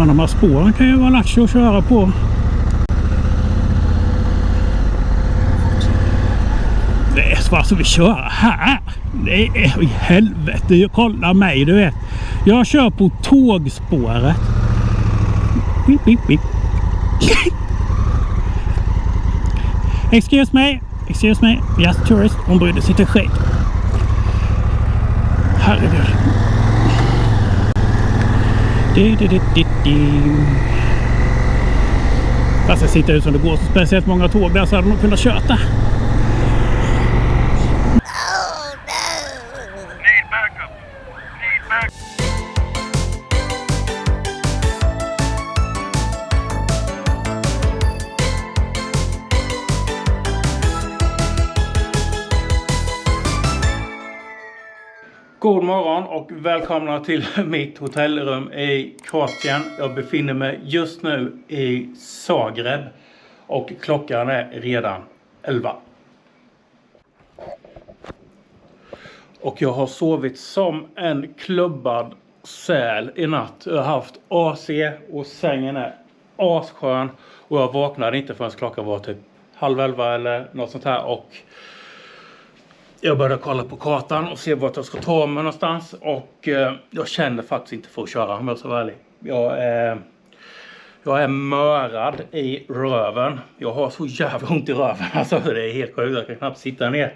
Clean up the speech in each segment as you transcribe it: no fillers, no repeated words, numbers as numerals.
Ja, de här spåren kan ju vara lattjo att köra på. Det är svårt som vi kör här. Det är i helvete. Kolla mig, du vet. Jag kör på tågspåret. Bip, bip, bip. Excuse me. Yes, tourist. Hon brydde sig till skit. Herregud. Fast det sitter ut som det går så speciellt många tåg där så hade de kunnat köta. God morgon och välkomna till mitt hotellrum i Kroatien. Jag befinner mig just nu i Zagreb och klockan är redan 11. Och jag har sovit som en klubbad säl i natt. Jag har haft AC och sängen är asskön och jag vaknade inte förrän klockan var typ 10:30 eller något sånt här och jag började kolla på kartan och se vart jag ska ta mig någonstans. Och jag känner faktiskt inte för att köra, om jag ska vara ärlig. Jag är mörad i röven. Jag har så jävla ont i röven. Alltså det är helt sjukt, jag kan knappt sitta ner.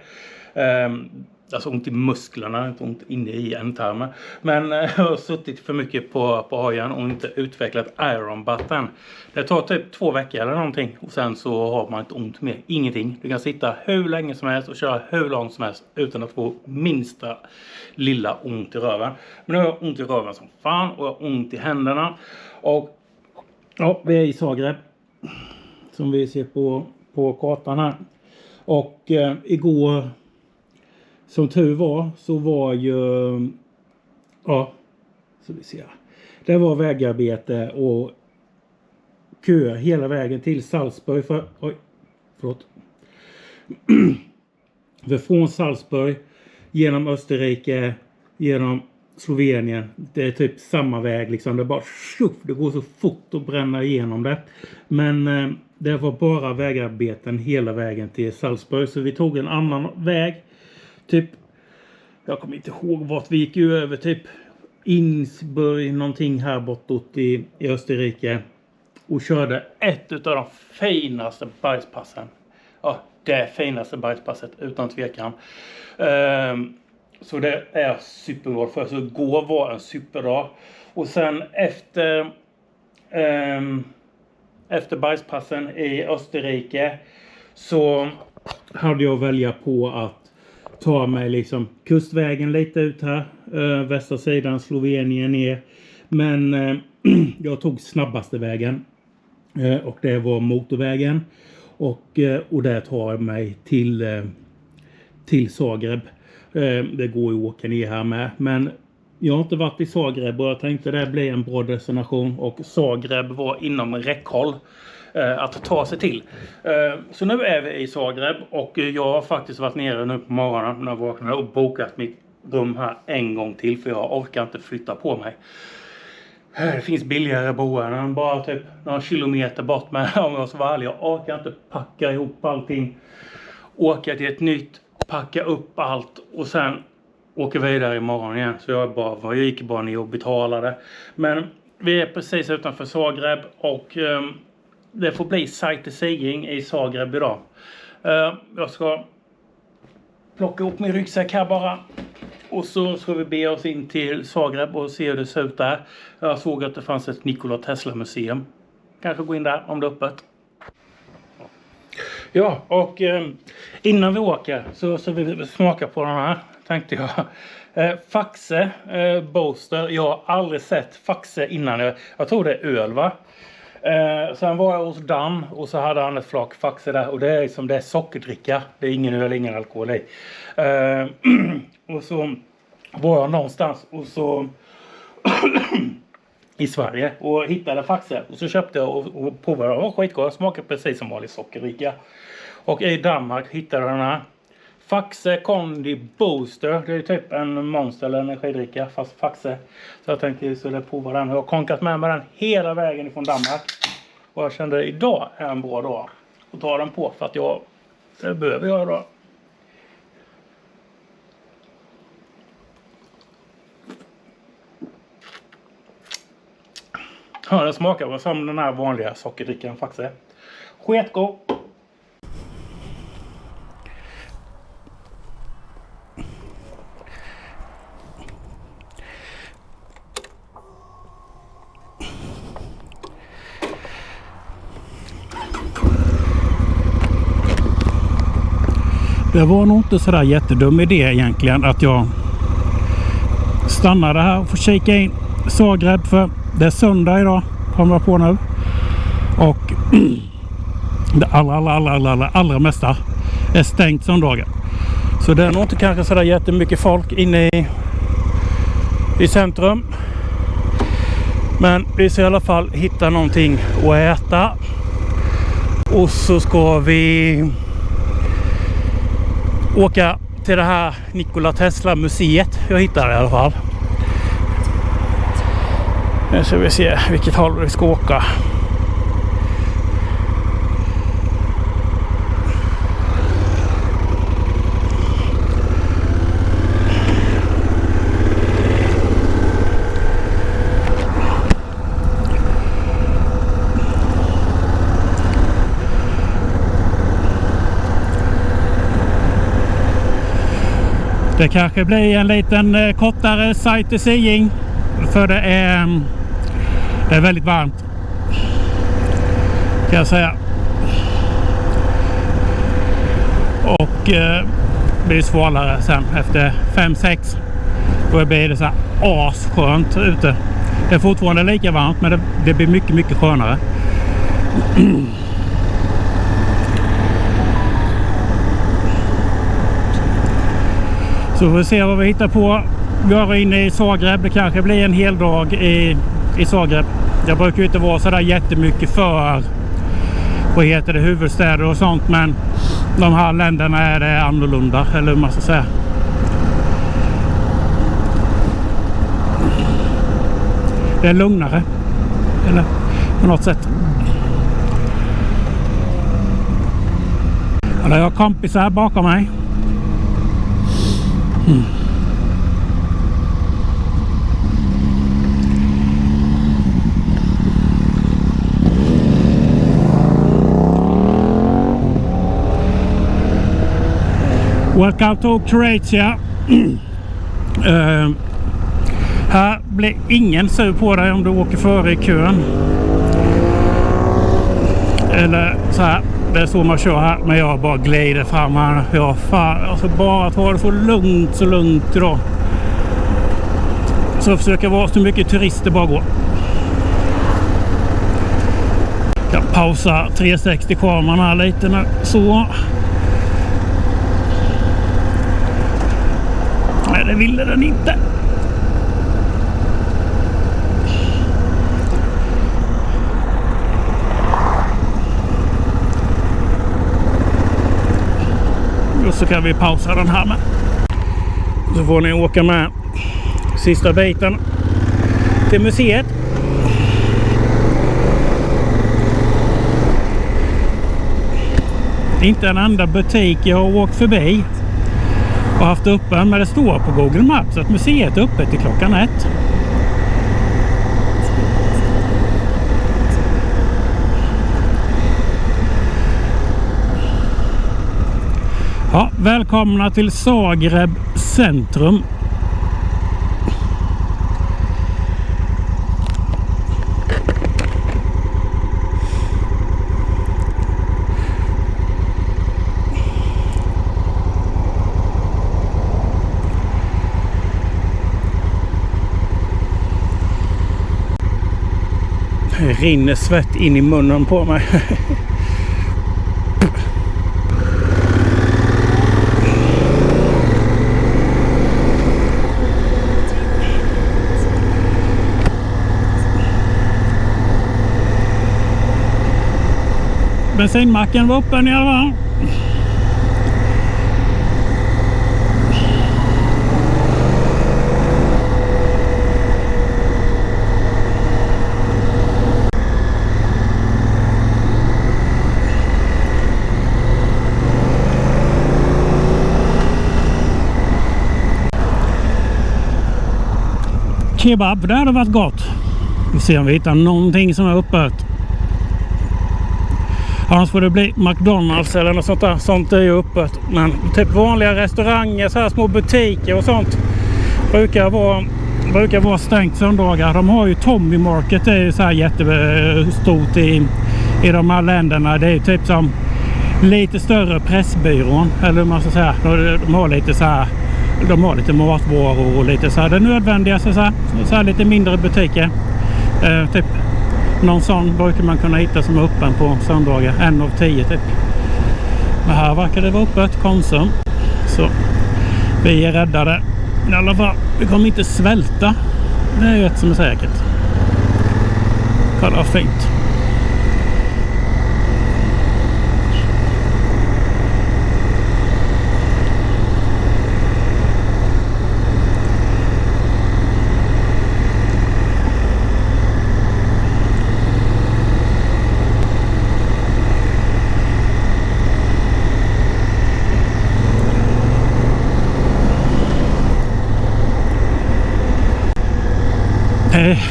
Alltså ont i musklerna, inte ont inne i ändtarmen. Men jag har suttit för mycket på hojen och inte utvecklat Iron Button. Det tar typ 2 veckor eller någonting. Och sen så har man inte ont med ingenting. Du kan sitta hur länge som helst och köra hur långt som helst utan att få minsta lilla ont i röven. Men nu har jag ont i röven som fan och jag har ont i händerna. Och ja, vi är i Zagreb. Som vi ser på kartan här. Och igår, som tur var, så var ju, ja, så vi ser. Det var vägarbete och köer hela vägen till Salzburg för från Salzburg genom Österrike, genom Slovenien. Det är typ samma väg liksom. Det är bara det går så fort att bränna igenom det. Men det var bara vägarbeten hela vägen till Salzburg. Så vi tog en annan väg. Typ, jag kommer inte ihåg vart vi gick över. Typ Innsbruck, någonting här bortåt i Österrike. Och körde ett av de finaste bergspassen. Ja, det finaste bergspasset utan tvekan. Så det är superbra för. Så igår var en superdag. Och sen efter bergspassen i Österrike så hade jag välja på att ta mig liksom kustvägen lite ut här. Västra sidan Slovenien ner. Men jag tog snabbaste vägen. Och det var motorvägen. Och det tar mig till Zagreb. Det går ju att åka ner här med. Men jag har inte varit i Zagreb och jag tänkte det blir en bra destination. Och Zagreb var inom räckhåll att ta sig till. Så nu är vi i Zagreb och jag har faktiskt varit nere nu på morgonen när jag vaknade och bokat mitt rum här en gång till. För jag orkar inte flytta på mig. Det finns billigare boenden bara typ några kilometer bort. Men om jag ska vara ärlig, jag orkar inte packa ihop allting. Åka till ett nytt, packa upp allt och sen åka vidare imorgon igen. Så jag gick bara ner och betalade. Men vi är precis utanför Zagreb och det får bli sightseeing i Zagreb idag. Jag ska plocka upp min ryggsäck här bara. Och så ska vi be oss in till Zagreb och se hur det ser ut där. Jag såg att det fanns ett Nikola Tesla museum. Kanske gå in där om det är öppet. Ja, och innan vi åker så vill vi smaka på den här, tänkte jag. Faxe Boaster. Jag har aldrig sett Faxe innan. Jag tror det är öl, va? Sen var jag hos Dan och så hade han ett flak Faxe där. Och det är liksom, det är sockerdricka. Det är ingen öl, ingen alkohol i. Och så var jag någonstans och så i Sverige och hittade Faxe. Och så köpte jag och provade. Det var skitgott. Smakade precis som vanlig sockerdricka. Och i Danmark hittade jag den här Faxe Kondi Booster. Det är typ en monster eller energidricka fast Faxe. Så jag tänkte att jag skulle prova den. Jag har konkat med mig den hela vägen från Danmark. Och jag kände idag är en bra dag att ta den på för att det behöver jag idag. Ja, den smakar som den här vanliga sockerdrickan Faxe. Sketgod. Det var nog inte sådär jättedum idé egentligen att jag stannade här och får kika in Zagreb, för det är söndag idag, kommer jag på nu. Och det allra mesta är stängt söndagar. Så det är nog inte kanske sådär jättemycket folk inne i centrum. Men vi ska i alla fall hitta någonting att äta. Och så ska vi åka till det här Nikola Tesla museet. Jag hittade det i alla fall. Nu ska vi se vilket håll vi ska åka. Det kanske blir en liten kortare sightseeing för det är väldigt varmt kan jag säga. Och det blir svalare sen efter 5-6 då blir det så här asskönt ute. Det är fortfarande lika varmt men det blir mycket skönare. Så vi får se vad vi hittar på. Vi är inne i Zagreb. Det kanske blir en hel dag i Zagreb. Jag brukar ju inte vara så där jättemycket för vad heter det, huvudstäder och sånt. Men de här länderna är det annorlunda. Eller hur man ska säga. Det är lugnare. Eller på något sätt. Eller jag har kompisar bakom mig. Welcome to Croatia. Här blir ingen sur på dig om du åker före i kön. Eller så här. Det är så man kör här, men jag bara glider fram här. Jag alltså bara ta det så lugnt idag. Så jag försöker vara så mycket turister bara går. Jag kan pausa 360-kameran här lite nu. Så. Nej, det ville den inte. Och så kan vi pausa den här med. Så får ni åka med sista biten till museet. Inte en enda butik jag har åkt förbi och haft öppen, men det står på Google Maps att museet är öppet till klockan 1. Ja, välkomna till Zagreb centrum. Det rinner svett in i munnen på mig. Bensinmacken var öppen i alla fall. kebab, det hade varit gott. Vi ser om vi hittar någonting som är öppet. Annars får det bli McDonalds eller något sånt där. Sånt är ju öppet. Men typ vanliga restauranger, så här små butiker och sånt brukar vara stängt söndagar. De har ju Tommy Market, det är ju så här jättestort i de här länderna. Det är ju typ som lite större pressbyrån, eller hur man ska säga. De har lite så här, de har lite matvaror och lite så här det nödvändiga, så här lite mindre butiker. Typ någon sån brukar man kunna hitta som är öppen på söndagar, 1 av 10 typ. Men här verkar det vara öppet, Konsum. Så vi är räddade. I alla fall, vi kommer inte svälta. Det är ju ett som är säkert. Kolla vad fint.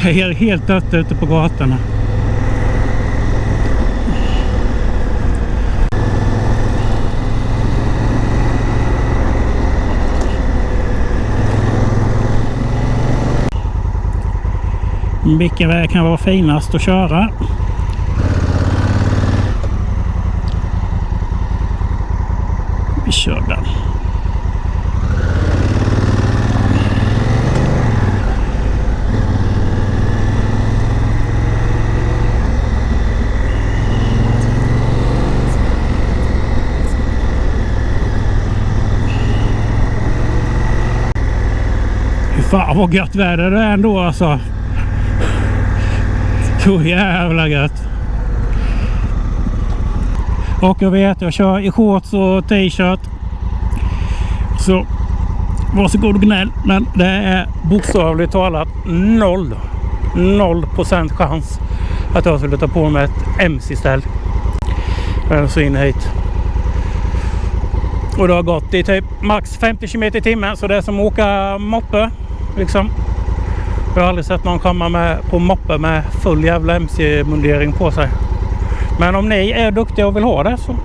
Det är helt dött ute på gatorna. Vilken väg kan vara finast att köra? Vi kör den. Fan vad gött väder det är ändå alltså. Så jävla gött. Och jag vet, jag kör i shorts och t-shirt. Så varsågod och gnäll. Men det är bokstavligt talat 0% chans att jag skulle ta på mig ett MC-ställ. Så in hit. Och det har gått i typ max 50 km i timmen. Så det är som att åka moppe. Liksom. Jag har aldrig sett någon komma på moppe med full jävla MC-mundering på sig. Men om ni är duktiga och vill ha det så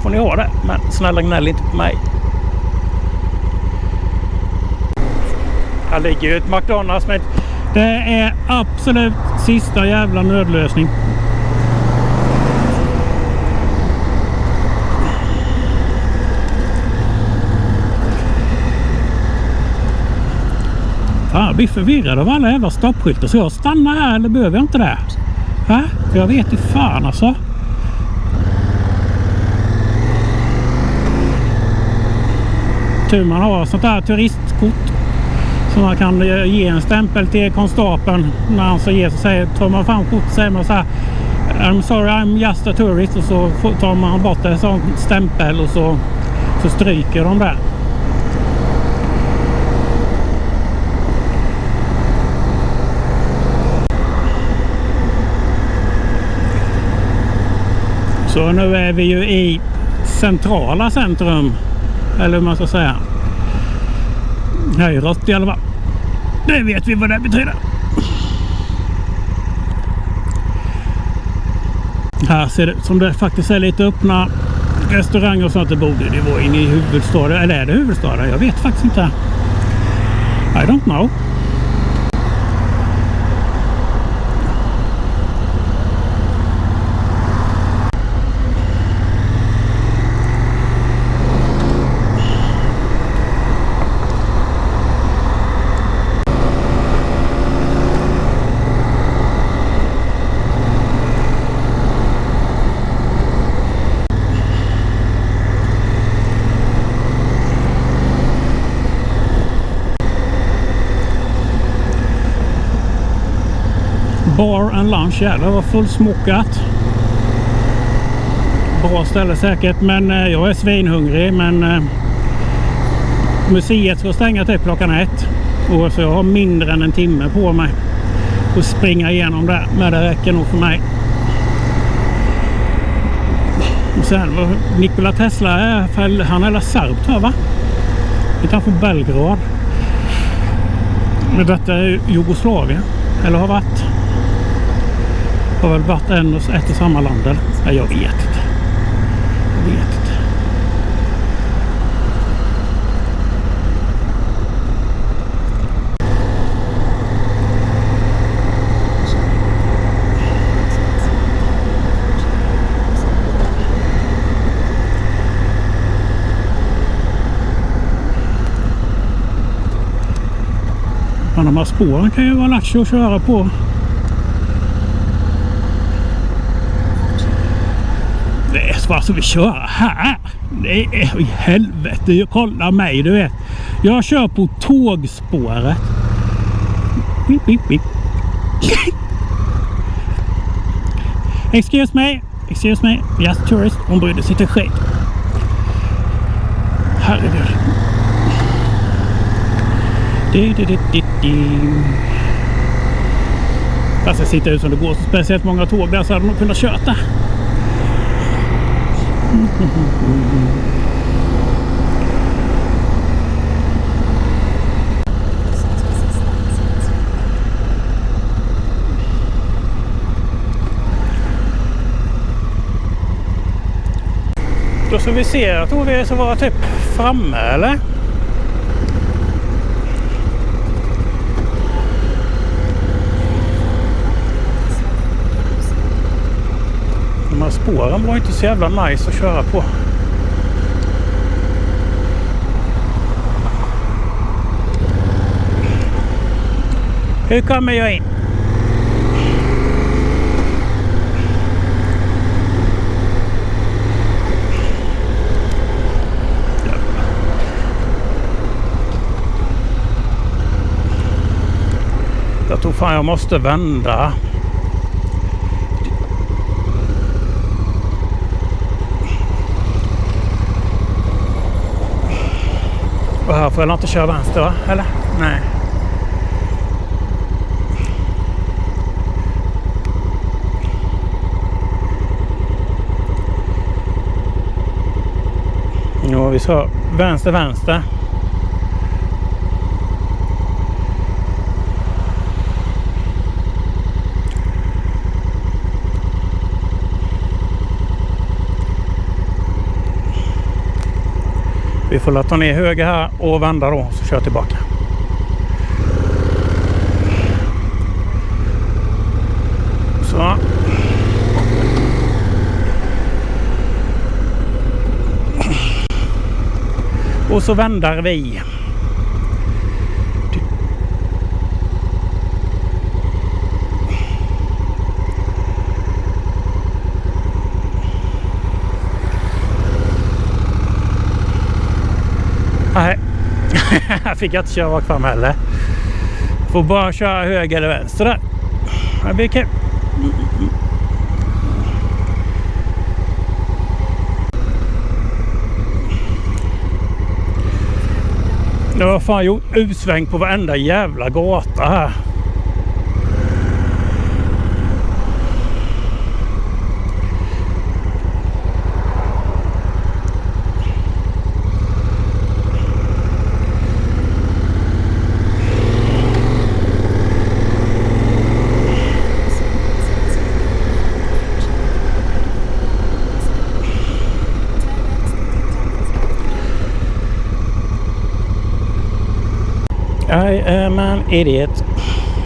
får ni ha det. Men snälla gnäll inte på mig. Här ligger ju ett McDonalds, men det är absolut sista jävla nödlösning. Jag blir förvirrad av alla jävla stoppskyltar, så jag stannar här eller behöver jag inte det? Jag vet inte fan alltså. Tur man har sånt här turistkort som man kan ge en stämpel till konstapeln när han så ger sig. Tar man fram kort så säger man så här: I'm sorry, I'm just a tourist, och så tar man bort en sån stämpel och så stryker de där. Så nu är vi ju i centrala centrum, eller hur man ska säga. Höjrött i alla fall. Det vet vi vad det betyder. Här ser det som det faktiskt är lite öppna restauranger och sånt. Det borde det vara inne i huvudstaden. Eller är det huvudstaden? Jag vet faktiskt inte. I don't know. Bar and lunch, ja, det var fullsmockat. Bra ställe säkert, men jag är svinhungrig. Men museet ska stänga typ klockan 1. Och så jag har mindre än en timme på mig att springa igenom där. Men det räcker nog för mig. Och sen Nikola Tesla han är serb, va? Utanför Belgrad. Men detta är Jugoslavien. Eller har varit. Har väl varit ett och samma land eller? Nej, jag vet inte. Jag vet inte. Men de här spåren kan ju vara lattjo att köra på. Det är så alltså vi kör här. Det är i helvete. Kolla mig, du vet. Jag kör på tågspåret. Beep, beep, beep. Excuse me. Just tourist. Hon brydde sig till skit. Herregud. Fast det sitter ut som det går så speciellt många tåg där så hade de kunnat köta. Då ska vi se, jag tror vi ska vara typ framme eller? De här spåren var inte så jävla nice att köra på. Hur kommer jag in? Jag tror fan jag måste vända. Och här får jag inte köra vänster va? Eller? Nej. Ja, vi sa vänster. Vi får ta ner höger här och vända då så kör tillbaka. Så. Och så vänder vi. Nej, här fick jag inte köra bak fram heller. Får bara köra höger eller vänster där. Det blir kul. Det var fan gjort utsväng på varenda jävla gata här. I am an idiot.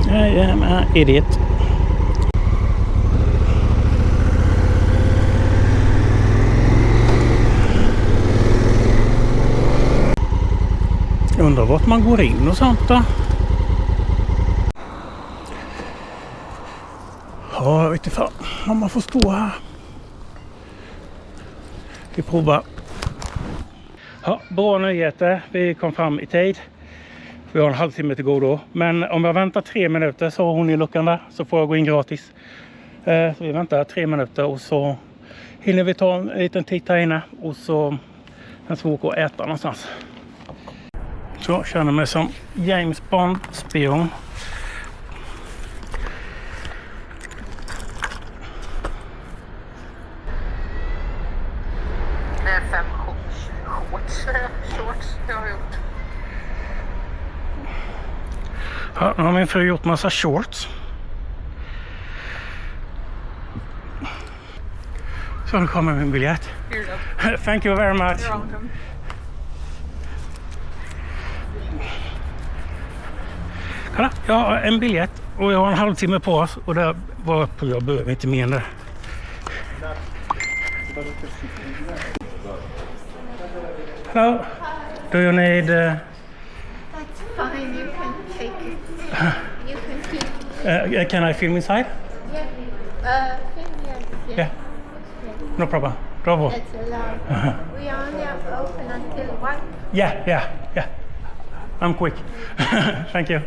I am an idiot. Undrar vart man går in och sånt då. Ja, jag vet inte fan om man får stå här. Vi provar. Ja, bra nyheter. Vi kom fram i tid. Vi har en halvtimme till gå då. Men om jag väntar 3 minuter så har hon i luckan där. Så får jag gå in gratis. Så vi väntar 3 minuter och så hinner vi ta en liten titt här inne. Och så kan vi åka och äta någonstans. Så känner mig som James Bond-spion. Det är 5 shorts jag har gjort. min fru gjort massa shorts. Så nu kommer min biljett. Here you go. Thank you very much. You're welcome. Kolla, jag har en biljett och jag har en halvtimme på oss och det var på jag behöver inte mer än det. Hello, do you need... That's fine, you can take it. You can keep can I film inside? yeah. Yes, Yeah. No problem. Bravo. It's allowed. We only are open until 1. Yeah. I'm quick. Thank you.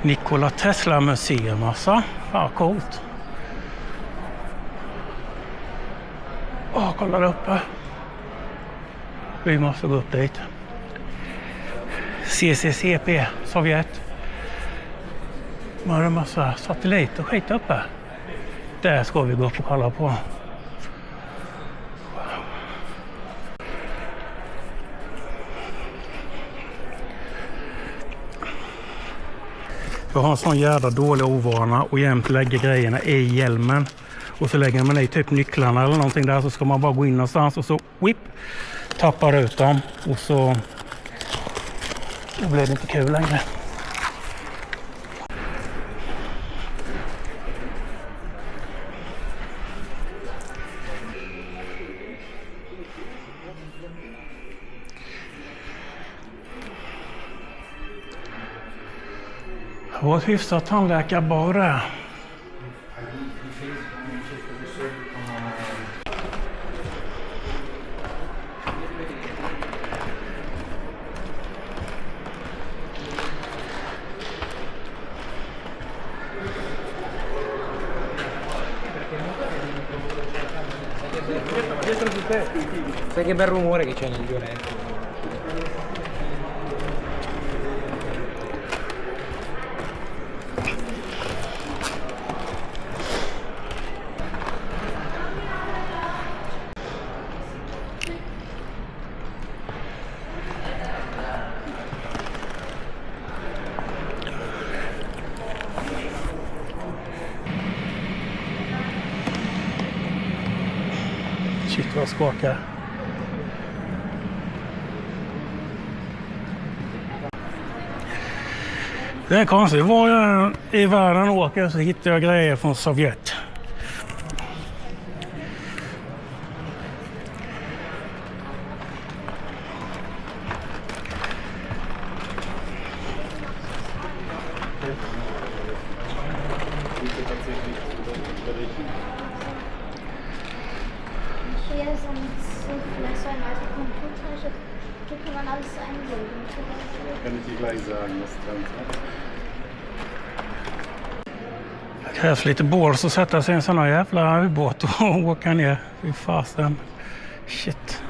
Nikola Tesla museum alltså. Ja, coolt. Kolla där uppe. Vi måste gå upp dit. CCCP, Sovjet. Man har en massa satelliter och skit uppe. Där ska vi gå upp och kolla på. Jag har en sån jävla dålig ovana och jämt lägger grejerna i hjälmen. Och så lägger man i typ nycklarna eller någonting där, så ska man bara gå in någonstans och så whip, tappar ut dem och så då blir det inte kul längre. Det var ett hyfsat tandläkarbar där. Sai che bel rumore che c'è nel violetto. Shit vad skakar. Det är konstigt. Var jag i världen åker så hittar jag grejer från Sovjet. Hier sind so viele Säume, also Computer, so kann man alles eingeben. Kann ich dir gleich sagen, was dran ist. Det krävs lite båls att sätta sig i en sån här jävla ubåt och åka ner i fasen. Shit.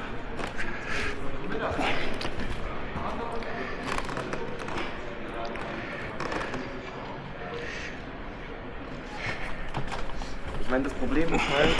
Ich meine, das Problem ist halt,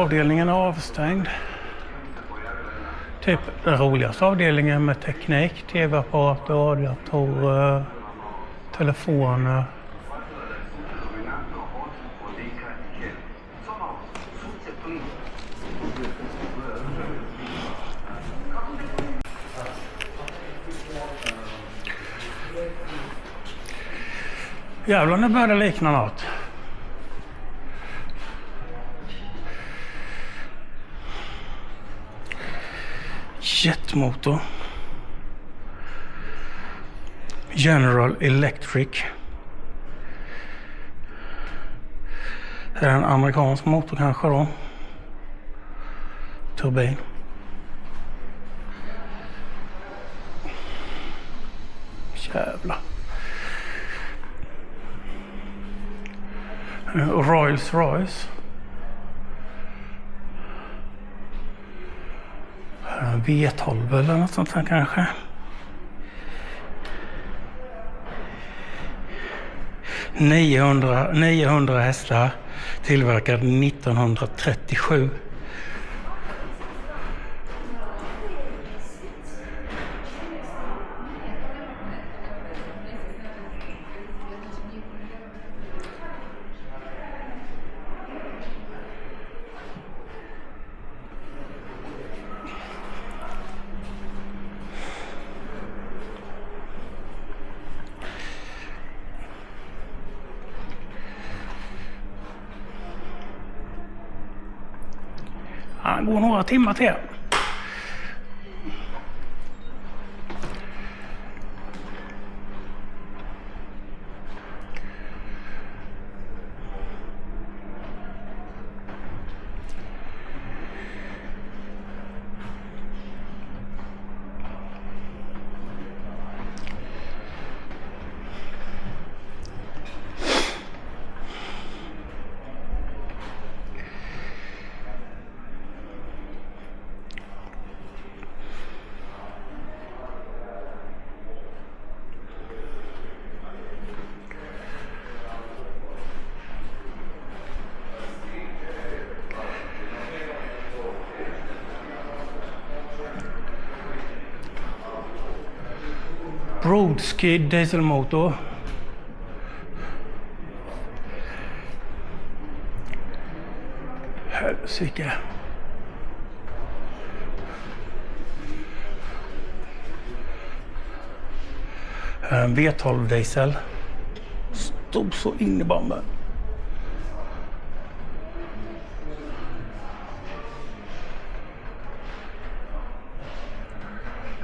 avdelningen är avstängd. Typ den roligaste avdelningen med teknik, tv-apparater, radiatorer, telefoner. Jävlar, nu börjar det likna något. Jetmotor. General Electric. Det är en amerikansk motor kanske då. Turbin. Jävlar. Rolls-Royce. V12 eller något sånt här kanske. 900 hästar, tillverkad 1937. Det går några timmar till. Brodsky dieselmotor. Helsike. V12 diesel. Stod så in i bomben.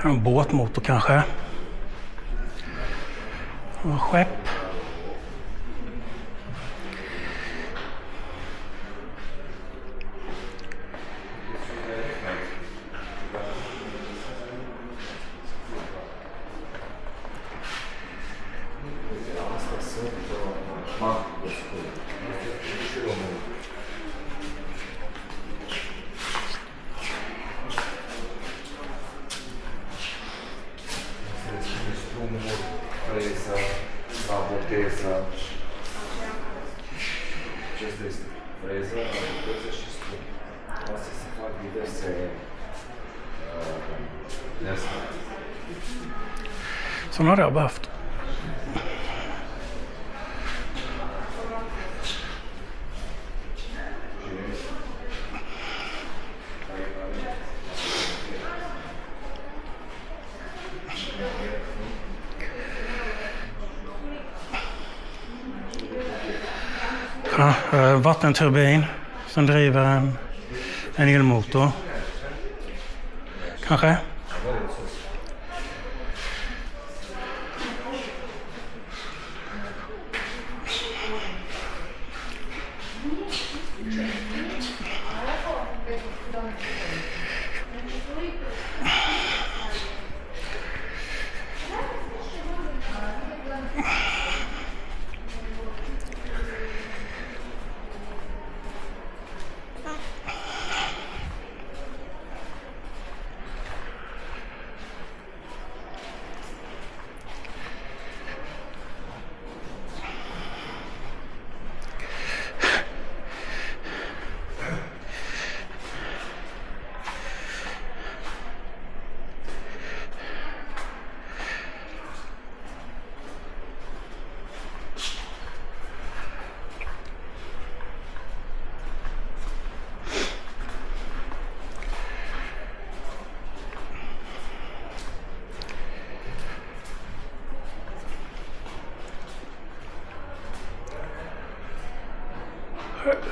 En båtmotor kanske. Och skepp. Freza, raboteza. Acesta este freza, raboteza și strum. Poate să fac diverse de asta. Sådana har jag behövt. Ja, vattenturbin som driver en elmotor. Kanske.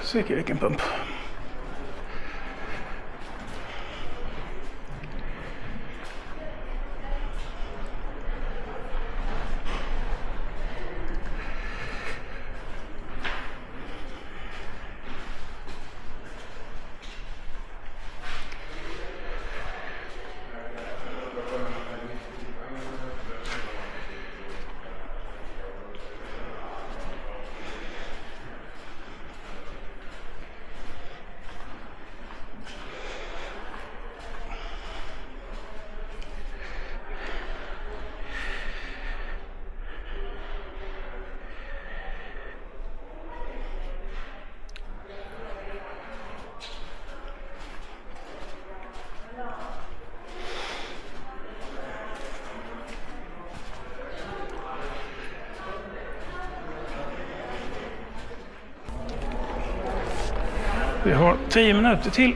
Säkert vilken pump. Vi har 10 minuter till.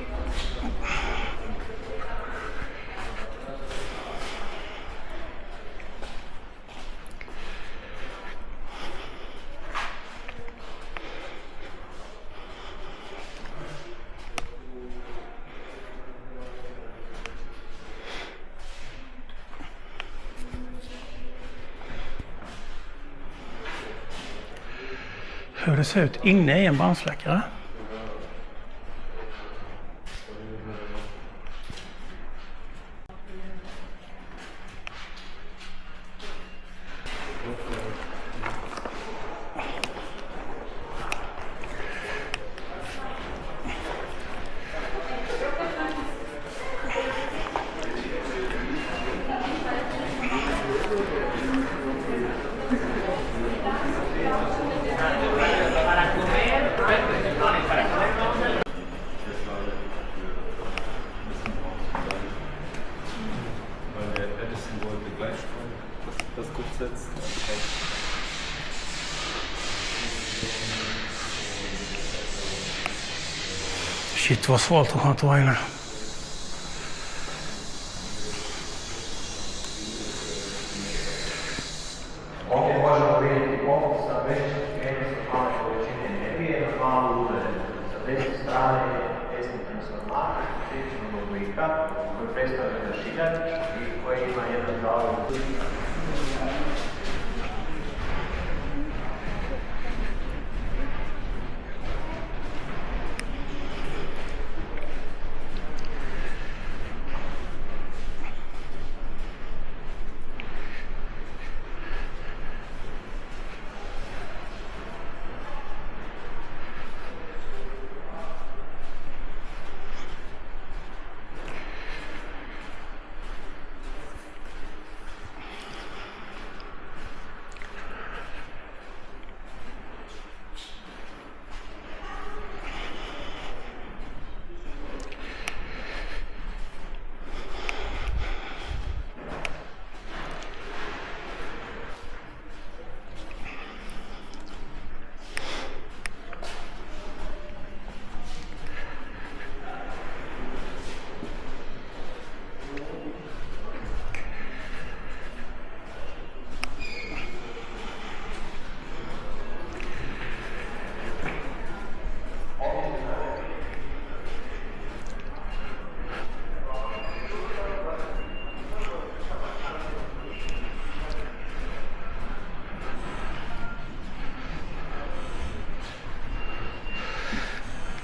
Hur det ser ut inne i en brandsläckare. Das Grundsatz. Shit vad svalt och skönt att vara inne. Ovdje možemo vidjeti pomoć sa većim prijenosnom male količine energije na malu udaljenu. Sa desne strane je desni transformator sličnog oblika koji predstavlja dašiljač i koji ima jedan zavod.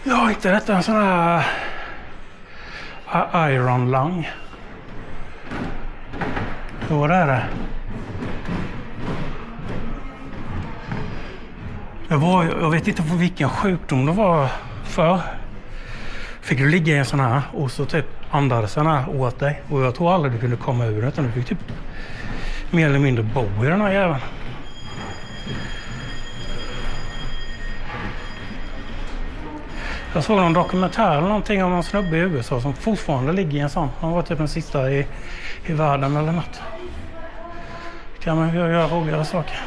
Ja, inte detta en sån här iron lung. Jo, det är det. Jag vet inte på vilken sjukdom det var för. Fick du ligga i en sån här och så typ andades den här åt dig. Och jag tror aldrig du kunde komma ur det, utan du fick typ mer eller mindre bo i den här jäveln. Jag såg någon dokumentär eller någonting om en snubbe i USA som fortfarande ligger i en sån. Han var typ den sista i världen eller något. Kan man göra roligare saker.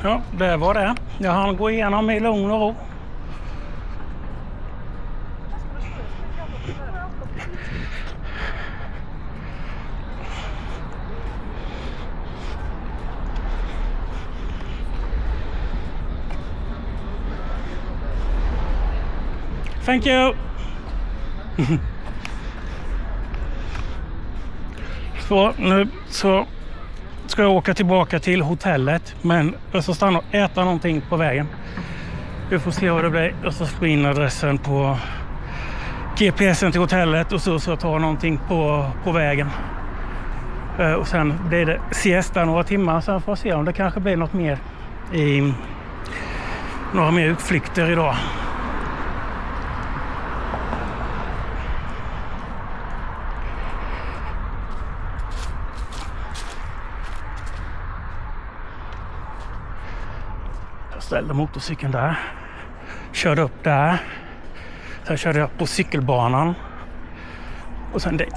Ja, det var det. Jag hann gå igenom i lugn och ro. Thank you. Så nu så ska jag åka tillbaka till hotellet, men jag ska stanna och äta någonting på vägen. Vi får se vad det blir och så slå in adressen på GPSen till hotellet och så ta någonting på vägen. Och sen blir det siesta några timmar, så får jag se om det kanske blir något mer i några mer utflykter idag. Jag ställde motorcykeln där, körde upp där, sen körde jag på cykelbanan och sen dit.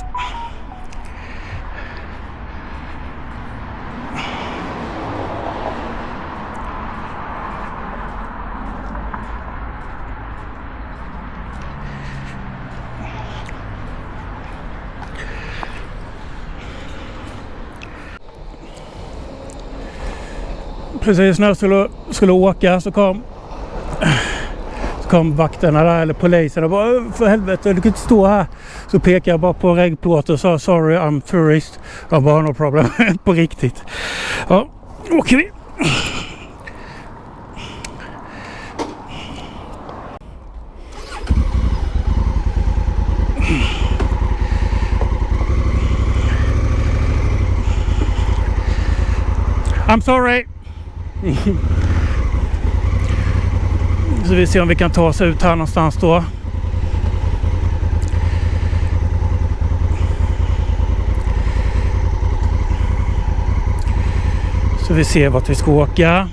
Precis när jag skulle åka så kom vakterna där, eller polisen, och bara för helvete, du kan inte stå här. Så pekade jag bara på regplåt och sa sorry, I'm tourist. Jag bara no problem, på riktigt. Ja, åker vi. I'm sorry. Så vi ser om vi kan ta oss ut här någonstans då. Så vi ser vart vi ska åka.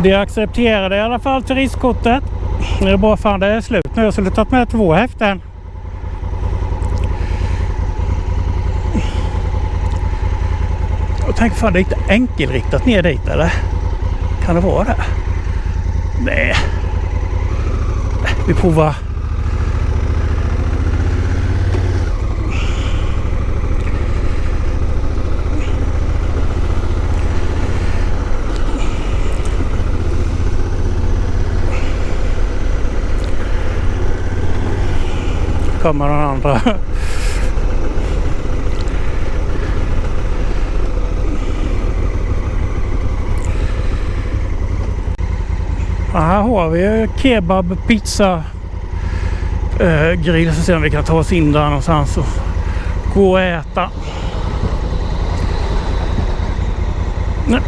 Det accepterade i alla fall turistkortet. Det är bara fan det är slut nu. Jag skulle tagit med 2 häften. Jag tänker fan det är inte enkelriktat ner dit, eller? Kan det vara det? Nej. Vi provar. Kommer någon andra. Här har vi kebab, pizza, grill, så ser vi kan ta oss in där någonstans och gå och äta. Nej.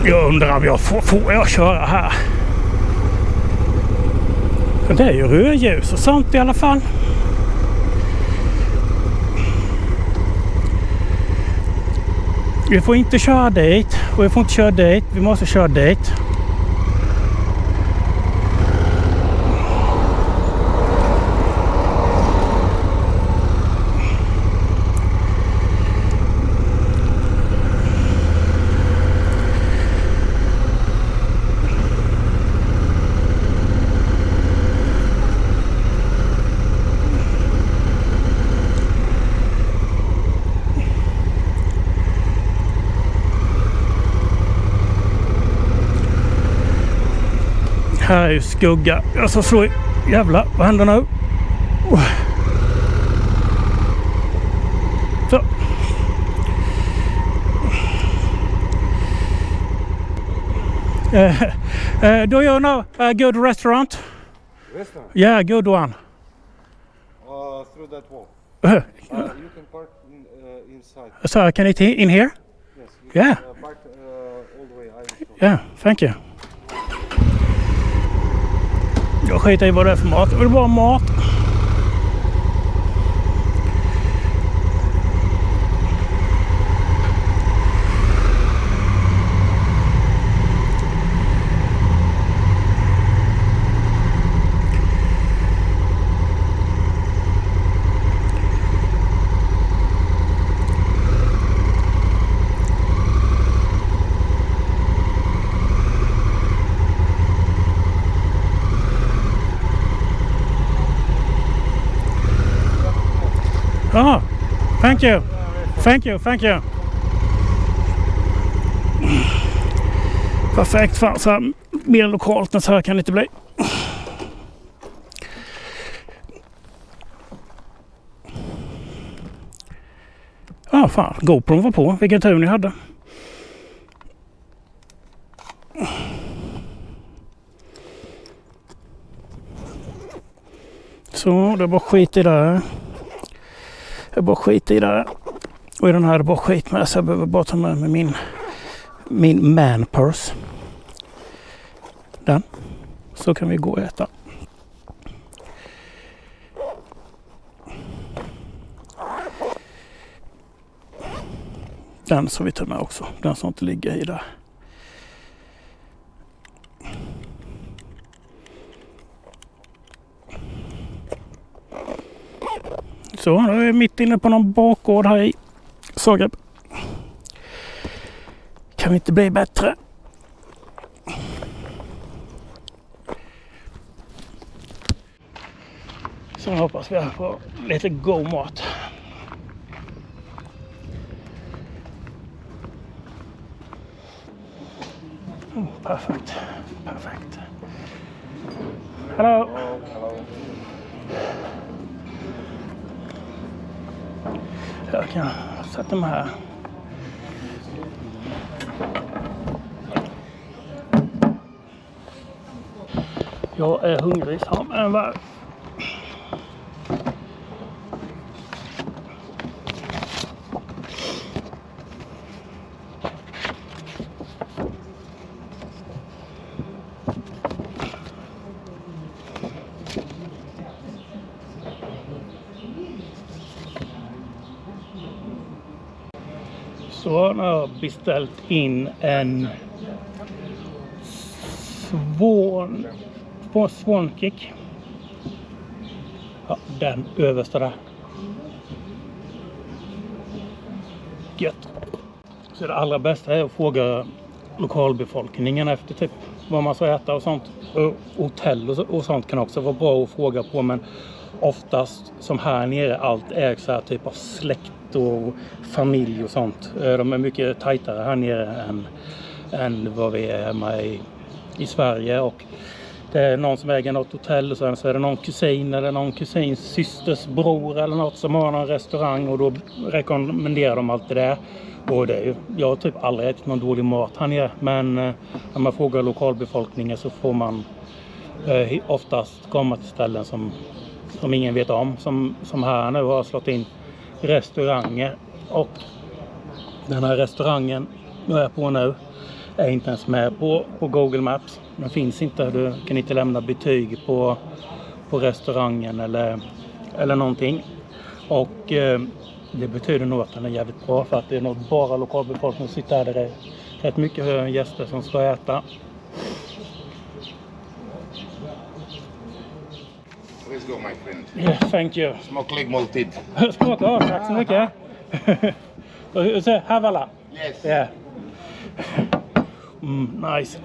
Jag undrar om jag får jag köra här. För det är ju rödljus och sånt i alla fall. Vi får inte köra dit. Och vi får inte köra dit. Vi måste köra dit. Här är ju skugga. Jag ska slå i... Jävlar, vad händer nu? Så. Do you know a good restaurant? Restaurant? Yeah, good one. Through that wall. Uh, You can park inside. so can it in here? Yes. You Yeah. can, park all the way. I will show. Yeah, thank you. Jag skiter i vad det är för mat. Det är bara mat. Oh, thank you. Thank you, thank you. Perfekt, fan så här, mer lokalt än så här kan det inte bli. Ja, fan, GoPro var på. Vilken tur ni hade. Så, det var skit i det. Jag bara skit i det. Och i den här är det bara skit med. Så jag behöver bara ta med mig min man purse. Den. Så kan vi gå och äta. Den som vi tar med också. Den som inte ligger i där. Så, då är vi mitt inne på någon bakgård här i Zagreb. Kan vi inte bli bättre? Så jag hoppas vi får lite god mat. Perfekt. Perfekt. Hello. Jag kan sätta mig här. Jag är hungrig som en varg. Så har jag beställt in en swankick. Ja, den översta där. Gött. Så det allra bästa är att fråga lokalbefolkningen efter typ vad man ska äta och sånt. Och hotell och sånt kan också vara bra att fråga på, men oftast som här nere allt är så här typ av släkt och familj och sånt. De är mycket tajtare här nere än vad vi är hemma i Sverige, och det är någon som äger något hotell och sen så är det någon kusin eller någon kusins systers bror eller något som har någon restaurang, och då rekommenderar de allt det där. Och det är ju, jag har typ aldrig ätit någon dålig mat här nere, men när man frågar lokalbefolkningen så får man oftast komma till ställen som ingen vet om, som här nu har slått in restauranger, och den här restaurangen jag är på nu är inte ens med på Google Maps. Den finns inte, du kan inte lämna betyg på restaurangen eller någonting, och det betyder nog att den är jävligt bra, för att det är nog bara lokalbefolkningen som sitter där. Det är rätt mycket gäster som ska äta. Let's go, my friend. Yeah, thank you. Smoke leg malted. Smakar, tack så mycket. Så Havala. Yes. Yeah. Nice.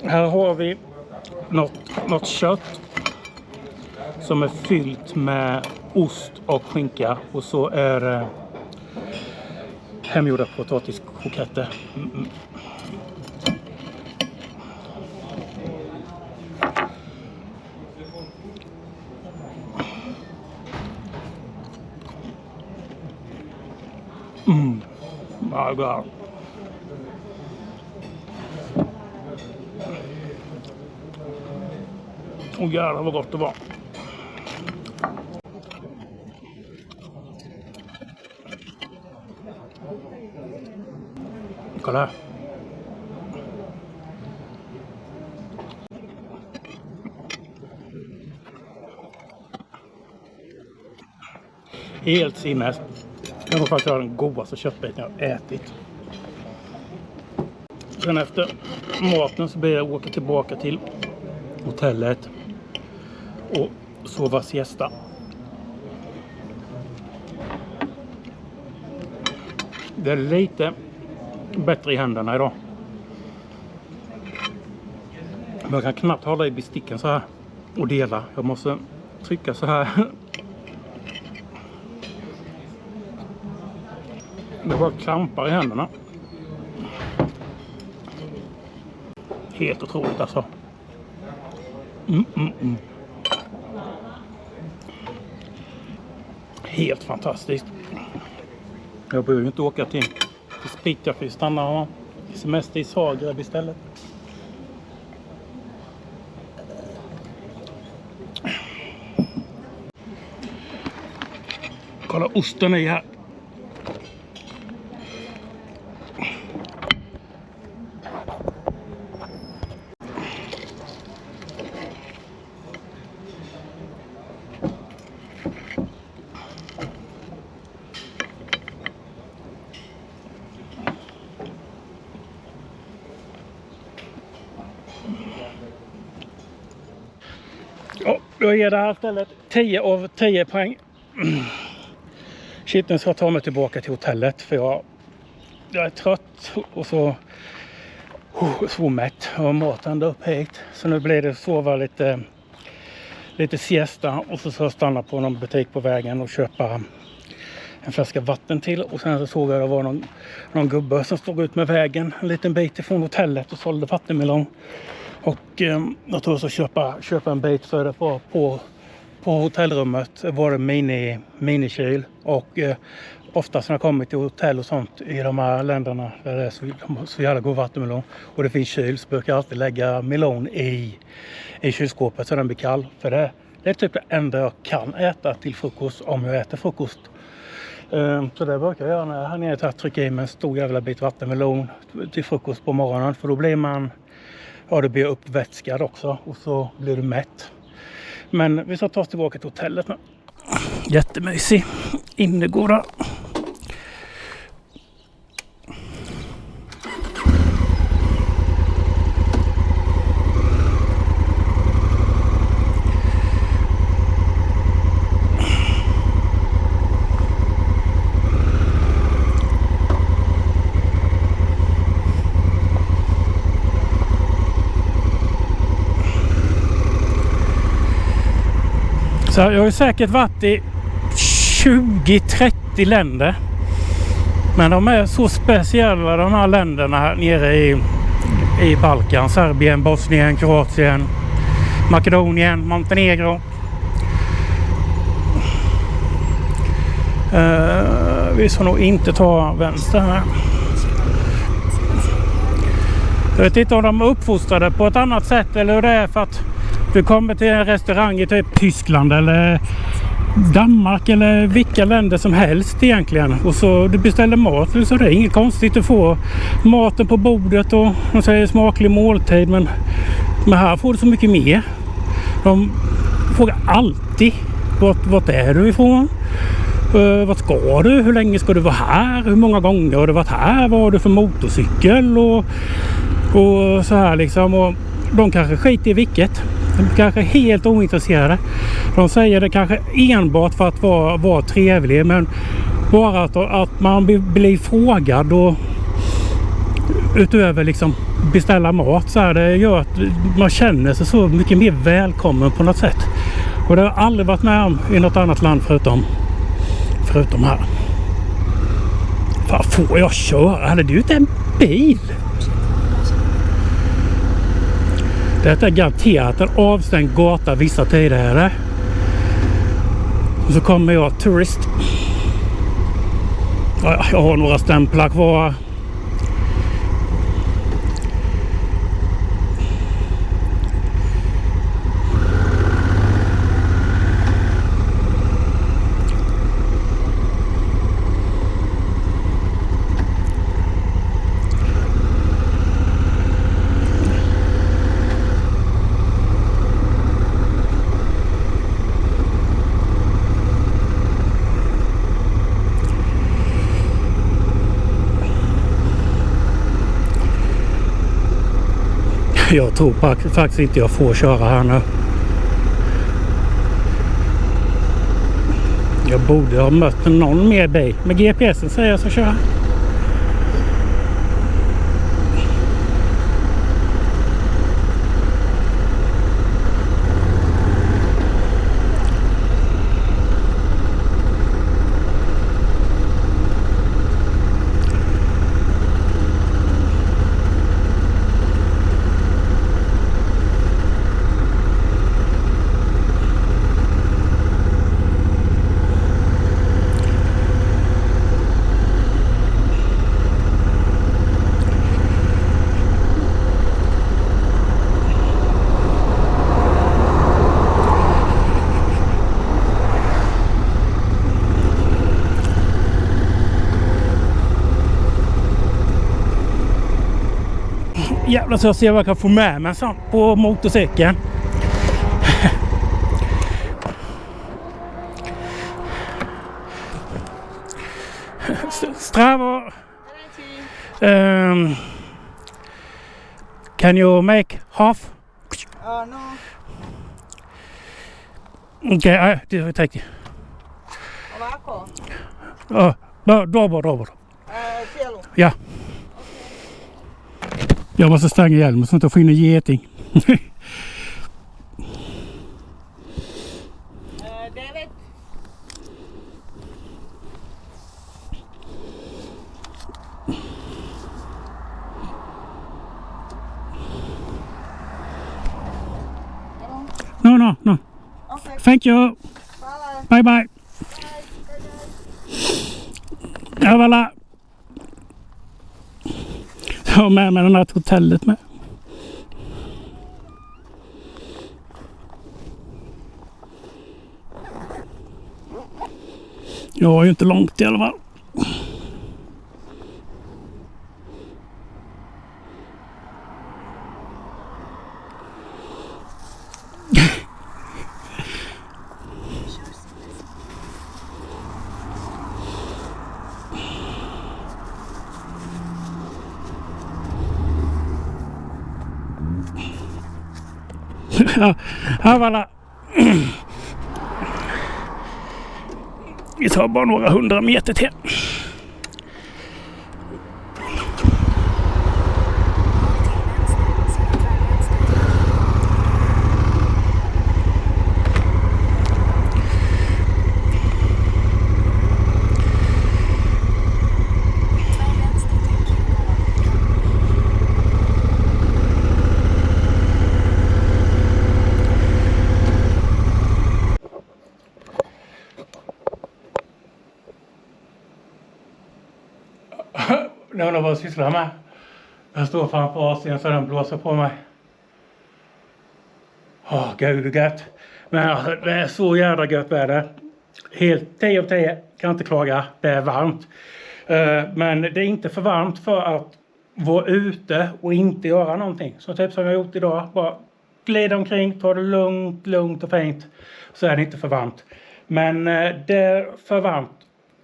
Här har vi något kött som är fyllt med ost och skinka, och så är det hemgjorda potatiskroketter. My God. Åh jävlar vad gott det var. Kolla här. Helt sinnes. Det var faktiskt den godaste köttbiten jag ätit. Sen efter maten så blir jag åka tillbaka till hotellet och sova siesta. Det är lite bättre i händerna idag. Men jag kan knappt hålla i besticken så här och dela. Jag måste trycka så här. Det bara klampar i händerna. Helt otroligt alltså. Helt fantastiskt. Jag behöver inte åka till Split. Jag får stanna och semester i Zagreb istället. Kolla osten är här. Ja, då ger det här stället 10 av 10 poäng. Shit, nu ska jag ta mig tillbaka till hotellet för jag är trött och så mätt och maten ända upp hit. Så nu blir det sova lite siesta och så ska jag stanna på någon butik på vägen och köpa en flaska vatten till. Och sen så såg jag att det var någon gubbe som stod ut med vägen en liten bit ifrån hotellet och sålde vattenmelon. Och jag tror jag ska köpa en bit för det var på hotellrummet var det minikyl. Och oftast när jag kommer till hotell och sånt i de här länderna där det är så jävla god vattenmelon och det finns kyl, så brukar jag alltid lägga melon i kylskåpet så den blir kall. För det är typ det enda jag kan äta till frukost om jag äter frukost. Så det brukar jag göra när jag är här nere att trycka i mig en stor jävla bit vattenmelon till frukost på morgonen. För då blir man, det blir uppvätskad också och så blir du mätt. Men vi ska ta oss tillbaka till hotellet nu. Jättemysig innergårda. Så jag har säkert varit i 20-30 länder. Men de är så speciella de här länderna här nere i Balkan. Serbien, Bosnien, Kroatien, Makedonien, Montenegro. Vi ska nog inte ta vänster här. Jag vet inte om de är uppfostrade på ett annat sätt eller hur det är, för att du kommer till en restaurang i typ Tyskland eller Danmark eller vilka länder som helst egentligen. Och så du beställer mat, så det är inget konstigt att få maten på bordet och de säger smaklig måltid. Men här får du så mycket mer. De frågar alltid vart är du ifrån? Vart ska du? Hur länge ska du vara här? Hur många gånger har du varit här? Vad har du för motorcykel? Och så här liksom. Och de kanske skiter i vilket. De kanske är helt ointresserade. De säger det kanske enbart för att vara trevlig. Men bara att man blir frågad och utöver liksom beställa mat så här, det gör att man känner sig så mycket mer välkommen på något sätt. Och det har jag aldrig varit med om i något annat land förutom här. Vad får jag köra? Hade du inte en bil? Det är garanterat en avstängd gata vissa tider. Och så kommer jag turist. Ja, jag har några stämplar kvar. Jag tror faktiskt inte jag får köra här nu. Jag borde ha mött någon mer bil. Med GPSen säger jag så köra. Jävlar, så jag ser vad jag kan få med mig sånt på motorcykeln. Strava. Can you make half? No. Okay, I take it. Ovako. Dobro. Cijelu. Ja. Jag måste stänga hjälmen så att jag får in en geting. 9. No. Okay. Thank you. Bye. Ja, voilà. Jag har med mig den här hotellet med. Jag har ju inte långt i alla fall. Ja, voilà. Vi tar bara några 100 meter till. Jag undrar vad jag sysslar med. Jag står framför Asien så den blåser på mig. Gud gött. Men alltså, det är så jävla gött väder. Helt 10 av 10. Kan inte klaga. Det är varmt. Men det är inte för varmt för att vara ute och inte göra någonting. Så typ som jag har gjort idag. Bara glida omkring. Ta det lugnt och fint. Så är det inte för varmt. Men det är för varmt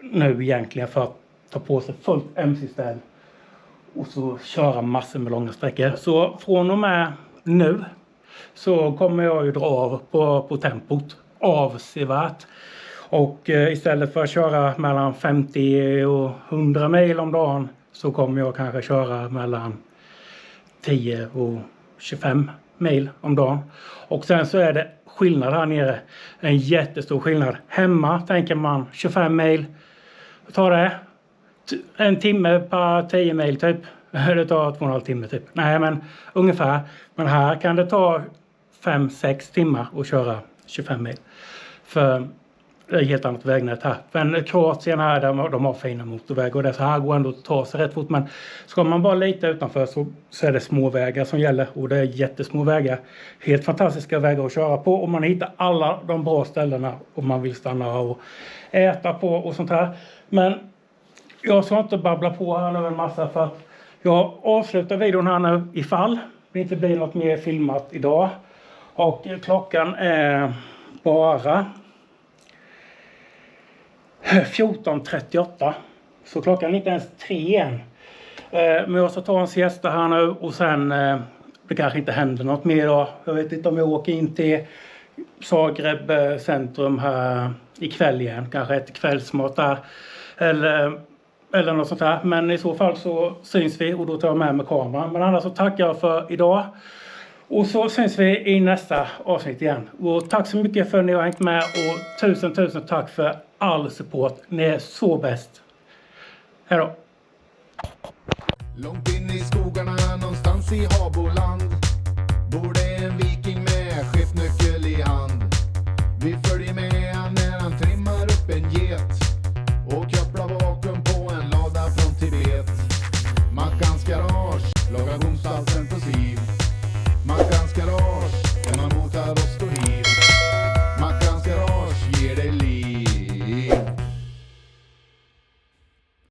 nu egentligen för att ta på sig fullt MC-ställ och så köra massor med långa sträckor. Så från och med nu så kommer jag ju dra av på tempot avsevärt. Och istället för att köra mellan 50 och 100 mil om dagen så kommer jag kanske köra mellan 10 och 25 mil om dagen. Och sen så är det skillnad här nere. En jättestor skillnad. Hemma tänker man 25 mil. Tar det en timme per 10 mil typ. Det tar 2,5 timmar typ. Nej men ungefär. Men här kan det ta 5-6 timmar att köra 25 mil. För Det är ett helt annat vägnät här. Men Kroatien här, de har fina motorvägar och det så här går ändå att ta sig rätt fort. Men ska man bara lite utanför så är det små vägar som gäller. Och det är jättesmå vägar. Helt fantastiska vägar att köra på. Och man hittar alla de bra ställena om man vill stanna och äta på och sånt här. Men jag ska inte babbla på här nu en massa för att jag avslutar videon här nu ifall det inte blir något mer filmat idag. Och klockan är bara 14:38. Så klockan är inte ens 3 än. Men jag ska ta en siesta här nu och sen det kanske inte händer något mer idag. Jag vet inte om jag åker in till Zagreb centrum här ikväll igen. Kanske ett kvällsmat där. Eller något sånt här. Men i så fall så syns vi och då tar jag med mig kameran. Men annars så tackar jag för idag. Och så syns vi i nästa avsnitt igen. Och tack så mycket för att ni har hängt med. Och tusen tack för all support. Ni är så bäst. Hej då. Långt in i skogarna någonstans i Haboland bor det en viking med skeppnyckel i hand. Vi följer